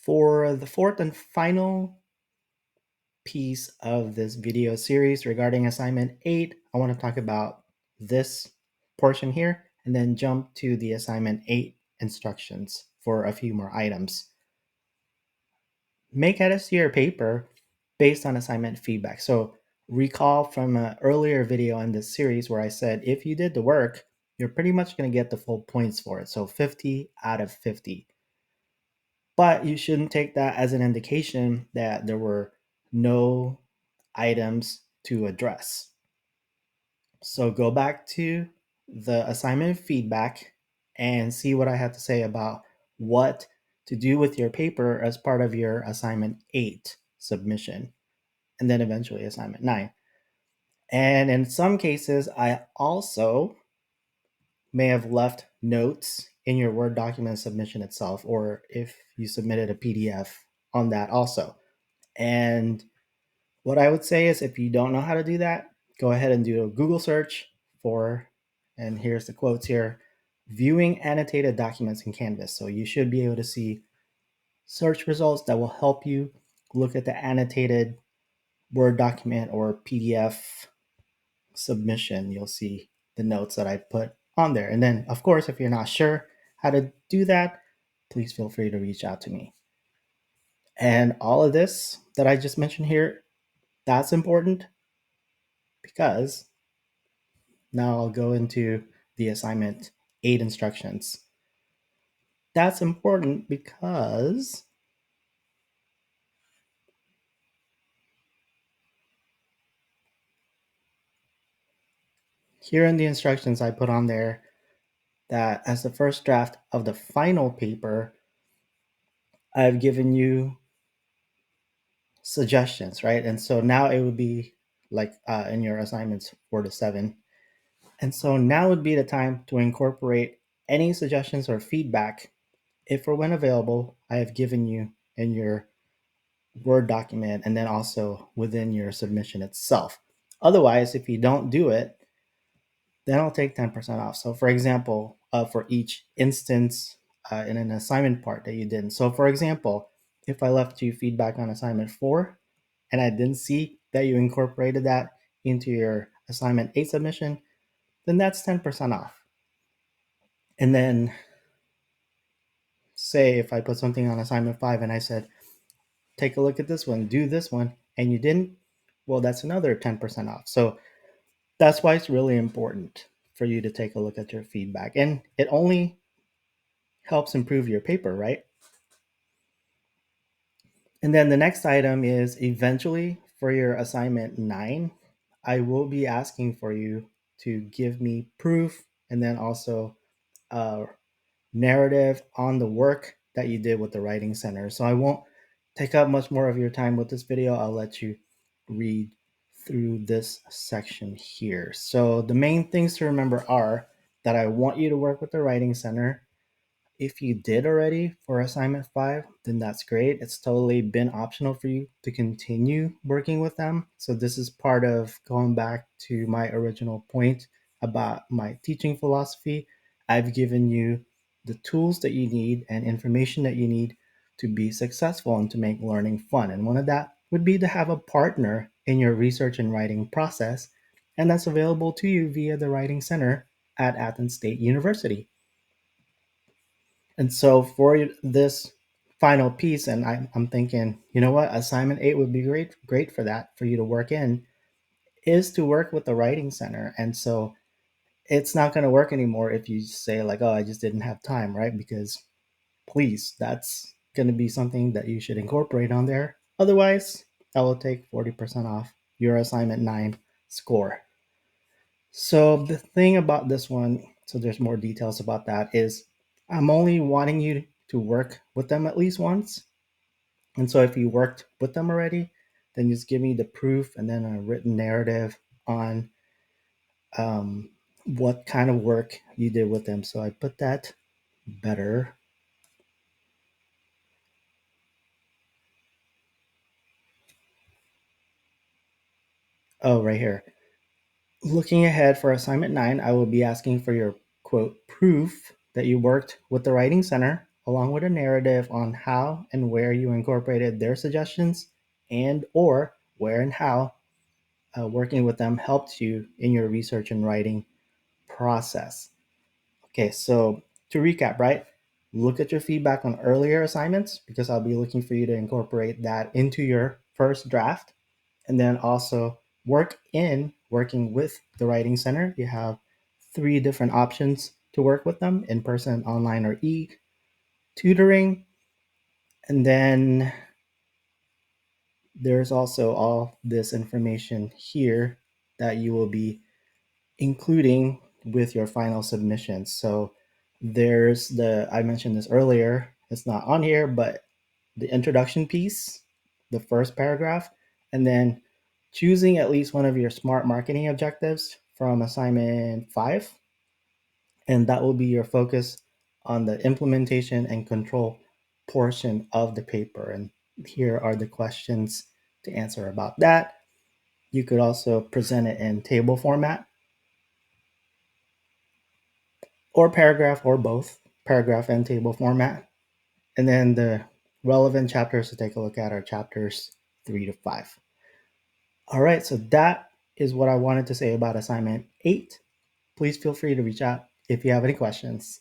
For the fourth and final piece of this video series regarding assignment 8, I want to talk about this portion here and then jump to the assignment 8 instructions for a few more items. Make edits to your paper based on assignment feedback. So recall from an earlier video in this series where I said if you did the work, you're pretty much going to get the full points for it. So 50 out of 50. But you shouldn't take that as an indication that there were no items to address. So go back to the assignment feedback and see what I have to say about what to do with your paper as part of your assignment 8 submission, and then eventually assignment 9. And in some cases, I also may have left notes in your Word document submission itself, or if you submitted a PDF on that also. And what I would say is if you don't know how to do that, go ahead and do a Google search for, and here's the quotes here, viewing annotated documents in Canvas. So you should be able to see search results that will help you look at the annotated Word document or PDF submission. You'll see the notes that I put on there. And then, of course, if you're not sure how to do that, please feel free to reach out to me. And all of this that I just mentioned here, that's important because now I'll go into the assignment 8 instructions. That's important because here in the instructions I put on there that as the first draft of the final paper, I've given you suggestions, right? And so now it would be like in your assignments 4 to 7. And so now would be the time to incorporate any suggestions or feedback if or when available I have given you in your Word document and then also within your submission itself. Otherwise, if you don't do it, then I'll take 10% off. So for example, for each instance in an assignment part that you didn't. So for example, if I left you feedback on assignment 4 and I didn't see that you incorporated that into your assignment 8 submission, then that's 10% off. And then say if I put something on assignment 5 and I said, take a look at this one, do this one, and you didn't, well, that's another 10% off. So that's why it's really important for you to take a look at your feedback. And it only helps improve your paper, right? And then the next item is eventually for your assignment 9, I will be asking for you to give me proof and then also a narrative on the work that you did with the Writing Center. So I won't take up much more of your time with this video. I'll let you read through this section here. So the main things to remember are that I want you to work with the Writing Center. If you did already for assignment 5, then that's great. It's totally been optional for you to continue working with them. So this is part of going back to my original point about my teaching philosophy. I've given you the tools that you need and information that you need to be successful and to make learning fun. And one of that would be to have a partner in your research and writing process. And that's available to you via the Writing Center at Athens State University. And so for this final piece, and I'm thinking, you know what, assignment 8 would be great for that, for you to work in, is to work with the Writing Center. And so it's not going to work anymore if you say like, oh, I just didn't have time, right? Because please, that's going to be something that you should incorporate on there. Otherwise, I will take 40% off your assignment 9 score. So the thing about this one, so there's more details about that, is I'm only wanting you to work with them at least once. And so if you worked with them already, then just give me the proof and then a written narrative on what kind of work you did with them. So I put that better. Oh, right here. Looking ahead for assignment 9, I will be asking for your quote proof that you worked with the Writing Center along with a narrative on how and where you incorporated their suggestions and or where and how working with them helped you in your research and writing process. Okay, so to recap, right? Look at your feedback on earlier assignments because I'll be looking for you to incorporate that into your first draft. And then also working with the Writing Center. You have three different options to work with them: in person, online, or tutoring. And then there's also all this information here that you will be including with your final submission. So there's I mentioned this earlier, it's not on here, but the introduction piece, the first paragraph, and then choosing at least one of your smart marketing objectives from assignment 5. And that will be your focus on the implementation and control portion of the paper. And here are the questions to answer about that. You could also present it in table format or paragraph or both, paragraph and table format. And then the relevant chapters to take a look at are chapters 3 to 5. All right, so that is what I wanted to say about assignment 8. Please feel free to reach out if you have any questions.